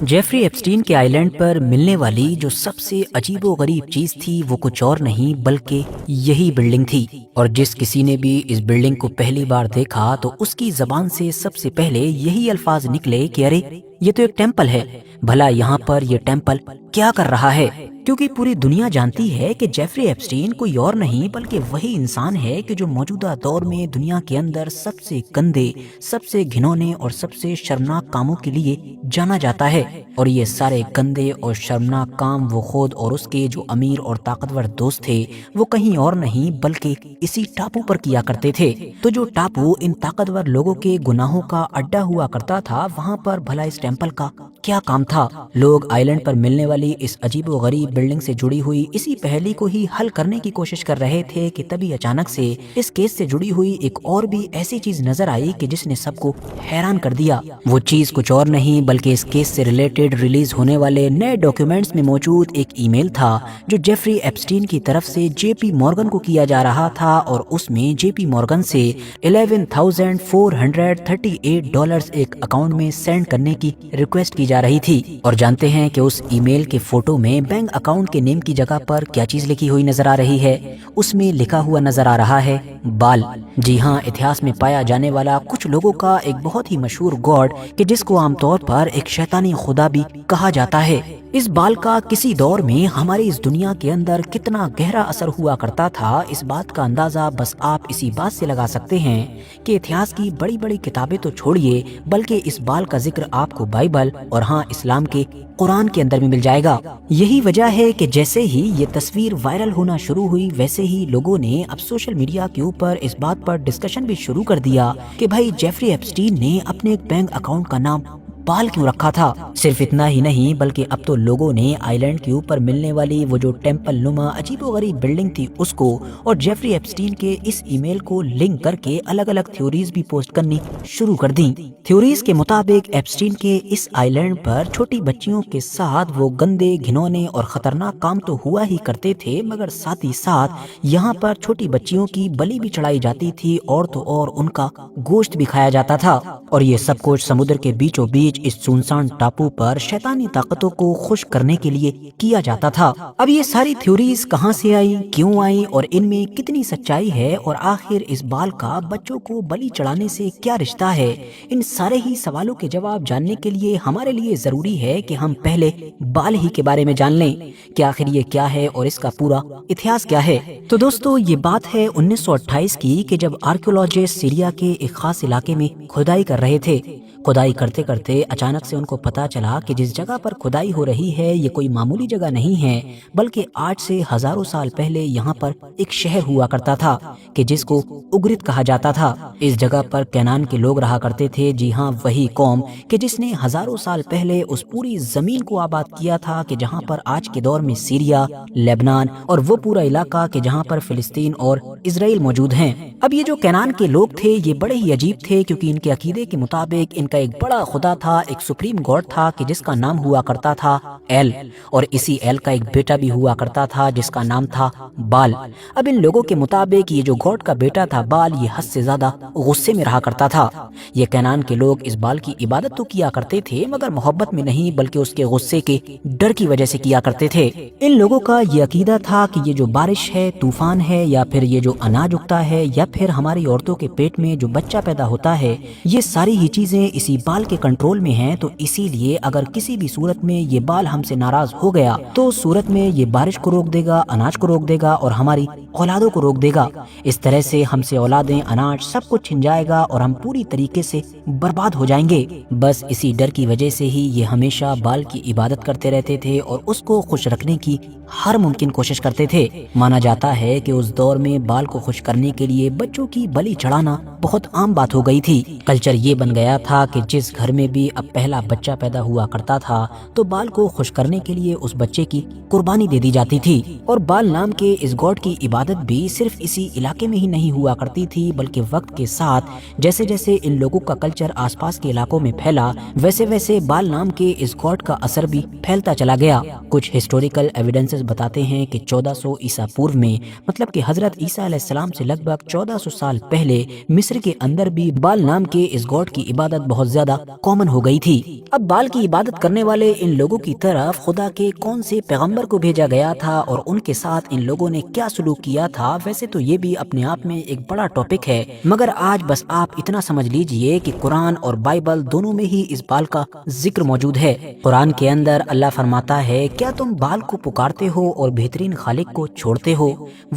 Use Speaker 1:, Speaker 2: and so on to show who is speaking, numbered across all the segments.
Speaker 1: Jeffrey Epstein के island पर मिलने वाली जो सबसे अजीबो गरीब चीज थी वो कुछ और नहीं बल्कि यही बिल्डिंग थी। और जिस किसी ने भी इस बिल्डिंग को पहली बार देखा तो उसकी जबान से सबसे पहले यही अल्फाज निकले कि अरे ये तो एक टेम्पल है, भला यहाँ पर ये टेम्पल क्या कर रहा है। क्योंकि पूरी दुनिया जानती है कि जेफरी एप्स्टीन कोई और नहीं बल्कि वही इंसान है कि जो मौजूदा दौर में दुनिया के अंदर सबसे गंदे, सबसे घिनौने और सबसे शर्मनाक कामों के लिए जाना जाता है। और ये सारे गंदे और शर्मनाक काम वो खुद और उसके जो अमीर और ताकतवर दोस्त थे वो कहीं और नहीं बल्कि इसी टापू पर किया करते थे। तो जो टापू इन ताकतवर लोगों के गुनाहों का अड्डा हुआ करता था, वहाँ पर भला इस टेम्पल का क्या काम था। लोग आइलैंड पर मिलने वाली इस अजीबो गरीब बिल्डिंग से जुड़ी हुई इसी पहेली को ही हल करने की कोशिश कर रहे थे कि तभी अचानक से इस केस से जुड़ी हुई एक और भी ऐसी चीज नजर आई कि जिसने सबको हैरान कर दिया। वो चीज कुछ और नहीं बल्कि इस केस से रिलेटेड रिलीज होने वाले नए डॉक्यूमेंट्स में मौजूद एक ईमेल था जो जेफरी एप्स्टीन की तरफ से जेपी मॉर्गन को किया जा रहा था। और उसमें जेपी मॉर्गन से $11,438 एक अकाउंट में सेंड करने की रिक्वेस्ट की जा रही थी। और जानते हैं कि उस ईमेल के फोटो में बैंक अकाउंट के नेम की जगह पर क्या चीज लिखी हुई नजर आ रही है। उसमें लिखा हुआ नजर आ रहा है बाल। जी हाँ, इतिहास में पाया जाने वाला कुछ लोगों का एक बहुत ही मशहूर गॉड कि जिसको आमतौर पर एक शैतानी खुदा भी कहा जाता है। इस बाल का किसी दौर में हमारी इस दुनिया के अंदर कितना गहरा असर हुआ करता था, इस बात का अंदाजा बस आप इसी बात से लगा सकते हैं कि इतिहास की बड़ी बड़ी किताबें तो छोड़िए बल्कि इस बाल का जिक्र आपको बाइबल और हाँ इस्लाम के कुरान के अंदर भी मिल जाएगा। यही वजह है कि जैसे ही ये तस्वीर वायरल होना शुरू हुई वैसे ही लोगों ने अब सोशल मीडिया के ऊपर इस बात पर डिस्कशन भी शुरू कर दिया कि भाई जेफरी एप्स्टीन ने अपने एक बैंक अकाउंट का नाम बाल क्यों रखा था। सिर्फ इतना ही नहीं बल्कि अब तो लोगों ने आइलैंड के ऊपर मिलने वाली वो जो टेम्पल नुमा अजीबोगरीब बिल्डिंग थी उसको और जेफरी एप्स्टीन के इस ईमेल को लिंक करके अलग अलग थ्योरीज भी पोस्ट करनी शुरू कर दी। थ्योरीज के मुताबिक एप्स्टीन के इस आइलैंड पर छोटी बच्चियों के साथ वो गंदे, घिनौने और खतरनाक काम तो हुआ ही करते थे, मगर साथ ही साथ यहाँ पर छोटी बच्चियों की बलि भी चढ़ाई जाती थी और तो और उनका गोश्त भी खाया जाता था। और ये सब कुछ समुद्र के बीचों बीच इस सुनसान टापू पर शैतानी ताकतों को खुश करने के लिए किया जाता था। अब ये सारी थ्योरीज कहां से आई, क्यों आई और इनमें कितनी सच्चाई है और आखिर इस बाल का बच्चों को बलि चढ़ाने से क्या रिश्ता है, इन सारे ही सवालों के जवाब जानने के लिए हमारे लिए जरूरी है कि हम पहले बाल ही के बारे में जान लें कि आखिर ये क्या है और इसका पूरा इतिहास क्या है। तो दोस्तों ये बात है 1928 की कि जब आर्कियोलॉजिस्ट सीरिया के एक खास इलाके में खुदाई कर रहे थे। खुदाई करते करते अचानक से उनको पता चला कि जिस जगह पर खुदाई हो रही है ये कोई मामूली जगह नहीं है बल्कि आज से हजारों साल पहले यहाँ पर एक शहर हुआ करता था कि जिसको उग्रित कहा जाता था। इस जगह पर कैनान के लोग रहा करते थे। जी हाँ, वही कौम कि जिसने हजारों साल पहले उस पूरी जमीन को आबाद किया था कि जहाँ पर आज के दौर में सीरिया, लेबनान और वो पूरा इलाका कि जहाँ पर फिलिस्तीन और इजराइल मौजूद हैं। अब ये जो कैनान के लोग थे ये बड़े ही अजीब थे क्योंकि इनके अकीदे के मुताबिक इनका एक बड़ा खुदा था, एक सुप्रीम गॉड था कि जिसका नाम हुआ करता था एल, और इसी एल का एक बेटा भी हुआ करता था जिसका नाम था बाल। अब इन लोगों के मुताबिक ये जो गॉड का बेटा था बाल ये हद से ज्यादा गुस्से में रहा करता था। ये कैनान के लोग इस बाल की इबादत तो किया करते थे मगर मोहब्बत में नहीं बल्कि उसके गुस्से के डर की वजह से किया करते थे। इन लोगों का ये अकीदा था कि ये जो बारिश है, तूफान है या फिर ये जो अनाज उगता है या फिर हमारी औरतों के पेट में जो बच्चा पैदा होता है ये सारी ही चीजें इसी बाल के कंट्रोल में हैं। तो इसीलिए अगर किसी भी सूरत में ये बाल हमसे नाराज हो गया तो सूरत में ये बारिश को रोक देगा, अनाज को रोक देगा और हमारी औलादों को रोक देगा। इस तरह से हमसे औलादें, अनाज सब कुछ छिन जाएगा और हम पूरी तरीके से बर्बाद हो जाएंगे। बस इसी डर की वजह से ही ये हमेशा बाल की इबादत करते रहते थे और उसको खुश रखने की हर मुमकिन कोशिश करते थे। माना जाता है कि उस दौर में बाल को खुश करने के लिए बच्चों की बलि चढ़ाना बहुत आम बात हो गई थी। कल्चर ये बन गया था कि जिस घर में भी अब पहला बच्चा पैदा हुआ करता था तो बाल को खुश करने के लिए उस बच्चे की कुर्बानी दे दी जाती थी। और बाल नाम के इस गॉड की इबादत عبادت بھی صرف اسی علاقے میں ہی نہیں ہوا کرتی تھی، بلکہ وقت کے ساتھ جیسے جیسے ان لوگوں کا کلچر آس پاس کے علاقوں میں پھیلا، ویسے ویسے بال نام کے اس گاڈ کا اثر بھی پھیلتا چلا گیا۔ کچھ ہسٹوریکل ایویڈنسز بتاتے ہیں کہ 1400 عیسیٰ پورو میں، مطلب کہ حضرت عیسیٰ علیہ السلام سے لگ بھگ 1400 سال پہلے، مصر کے اندر بھی بال نام کے اس گاڈ کی عبادت بہت زیادہ کامن ہو گئی تھی۔ اب بال کی عبادت کرنے والے ان لوگوں کی طرف خدا کے کون سے پیغمبر کو بھیجا گیا تھا اور ان کے ساتھ ان لوگوں نے کیا سلوک کیا تھا، ویسے تو یہ بھی اپنے آپ میں ایک بڑا ٹاپک ہے، مگر آج بس آپ اتنا سمجھ لیجئے کہ قرآن اور بائبل دونوں میں ہی اس بال کا ذکر موجود ہے۔ قرآن کے اندر اللہ فرماتا ہے، کیا تم بال کو پکارتے ہو اور بہترین خالق کو چھوڑتے ہو؟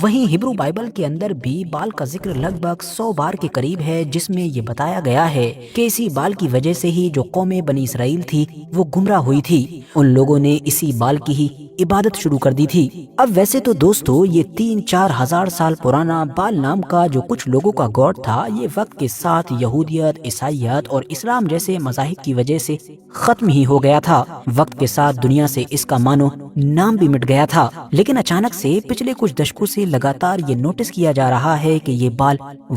Speaker 1: وہیں ہبرو بائبل کے اندر بھی بال کا ذکر لگ بھگ 100 بار کے قریب ہے، جس میں یہ بتایا گیا ہے کہ اسی بال کی وجہ سے ہی جو قوم بنی اسرائیل تھی وہ گمراہ ہوئی تھی، ان لوگوں نے اسی بال کی ہی عبادت شروع کر دی تھی۔ اب ویسے تو دوستو یہ 3-4 ہزار سال پرانا بال نام کا جو کچھ لوگوں کا گاڈ تھا، یہ وقت کے ساتھ یہودیت، عیسائیت اور اسلام جیسے مذاہب کی وجہ سے ختم ہی ہو گیا تھا۔ وقت کے ساتھ دنیا سے اس کا معنی نام بھی مٹ گیا تھا، لیکن اچانک سے پچھلے کچھ دشکوں سے لگاتار یہ نوٹس کیا جا رہا ہے کہ یہ بال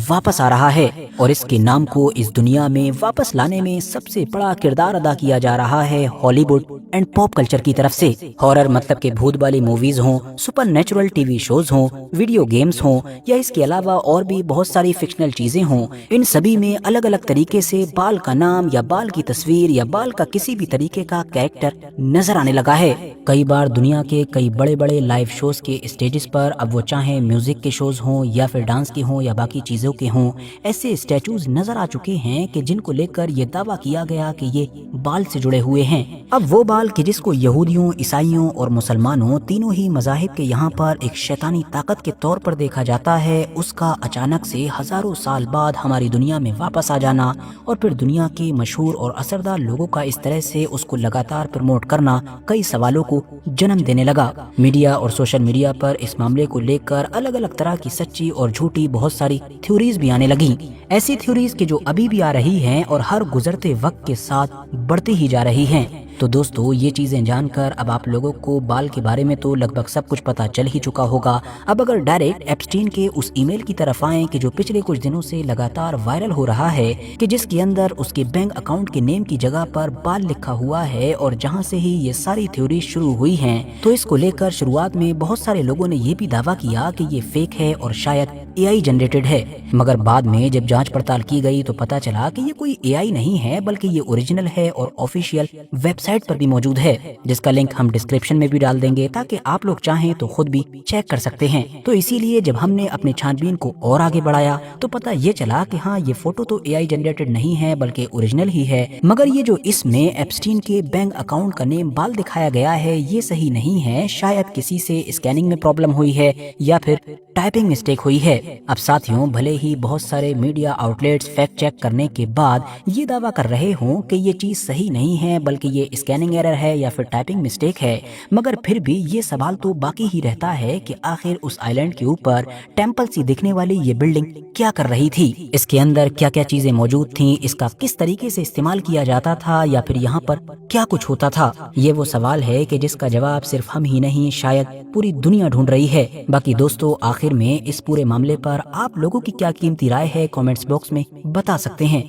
Speaker 1: واپس آ رہا ہے، اور اس کے نام کو اس دنیا میں واپس لانے میں سب سے بڑا کردار ادا کیا جا رہا ہے ہالی ووڈ اینڈ پاپ کلچر کی طرف سے۔ ہارر مطلب کہ بھوت والی موویز ہوں، supernatural T V shows ہوں، ویڈیو گیمز ہوں، یا اس کے علاوہ اور بھی بہت ساری فکشنل چیزیں ہوں، ان سبھی میں الگ الگ طریقے سے بال کا نام یا بال کی تصویر یا بال کا کسی بھی طریقے کا کریکٹر نظر آنے لگا ہے۔ کئی بار دنیا کے کئی بڑے بڑے لائیو شوز کے اسٹیجز پر، اب وہ چاہیں میوزک کے شوز ہوں یا پھر ڈانس کے ہوں یا باقی چیزوں کے ہوں، ایسے اسٹیچوز نظر آ چکے ہیں کہ جن کو لے کر یہ دعویٰ کیا گیا کہ یہ بال سے جڑے ہوئے ہیں۔ اب وہ بال کہ جس کو یہودیوں، عیسائیوں اور مسلمانوں تینوں ہی مذاہب کے یہاں پر ایک شیطانی طاقت کے طور پر دیکھا جاتا ہے، اس کا اچانک سے ہزاروں سال بعد ہماری دنیا میں واپس آ جانا اور پھر دنیا کے مشہور اور اثردار لوگوں کا اس طرح سے اس کو لگاتار پروموٹ کرنا کئی سوالوں کو جنم دینے لگا۔ میڈیا اور سوشل میڈیا پر اس معاملے کو لے کر الگ الگ طرح کی سچی اور جھوٹی بہت ساری تھیوریز بھی آنے لگیں، ایسی تھیوریز کہ جو ابھی بھی آ رہی ہیں اور ہر گزرتے وقت کے ساتھ بڑھتی ہی جا رہی ہیں۔ تو دوستو یہ چیزیں جان کر اب آپ لوگوں کو بال کے بارے میں تو لگ بھگ سب کچھ پتا چل ہی چکا ہوگا۔ اب اگر ڈائریکٹ ایپسٹین کے اس ای میل کی طرف آئیں کہ جو پچھلے کچھ دنوں سے لگاتار وائرل ہو رہا ہے، کہ جس کے اندر اس کے بینک اکاؤنٹ کے نیم کی جگہ پر بال لکھا ہوا ہے اور جہاں سے ہی یہ ساری تھیوری شروع ہوئی ہیں، تو اس کو لے کر شروعات میں بہت سارے لوگوں نے یہ بھی دعویٰ کیا کہ یہ فیک ہے اور شاید اے آئی جنریٹڈ ہے، مگر بعد میں جب جانچ پڑتال کی گئی تو پتا چلا کہ یہ کوئی اے آئی نہیں ہے بلکہ یہ اوریجنل ہے اور آفیشیل ویب سائٹ پر بھی موجود ہے، جس کا لنک ہم ڈسکرپشن میں بھی ڈال دیں گے تاکہ آپ لوگ چاہیں تو خود بھی چیک کر سکتے ہیں۔ تو اسی لیے جب ہم نے اپنے چھان بین کو اور آگے بڑھایا تو پتہ یہ چلا کہ ہاں یہ فوٹو تو اے آئی جنریٹڈ نہیں ہے بلکہ اوریجنل ہی ہے، مگر یہ جو اس میں ایپسٹین کے بینک اکاؤنٹ کا نیم بال دکھایا گیا ہے یہ صحیح نہیں ہے، شاید کسی سے اسکیننگ میں پرابلم ہوئی ہے یا پھر ٹائپنگ مسٹیک ہوئی ہے۔ اب ساتھیوں بھلے ہی بہت سارے میڈیا آؤٹلیٹس فیکٹ چیک کرنے کے بعد یہ دعویٰ کر رہے ہوں کہ یہ چیز صحیح نہیں ہے بلکہ یہ اسکیننگ ایرر ہے یا پھر ٹائپنگ مسٹیک ہے، مگر پھر بھی یہ سوال تو باقی ہی رہتا ہے کہ آخر اس آئی لینڈ کے اوپر ٹیمپل سی دکھنے والی یہ بلڈنگ کیا کر رہی تھی، اس کے اندر کیا کیا چیزیں موجود تھیں، اس کا کس طریقے سے استعمال کیا جاتا تھا یا پھر یہاں پر کیا کچھ ہوتا تھا۔ یہ وہ سوال ہے کہ جس کا جواب صرف ہم ہی نہیں شاید پوری دنیا ڈھونڈ رہی ہے۔ باقی دوستو آخر میں اس پورے معاملے پر آپ لوگوں کی کیا قیمتی رائے ہے کامنٹس باکس میں بتا سکتے ہیں۔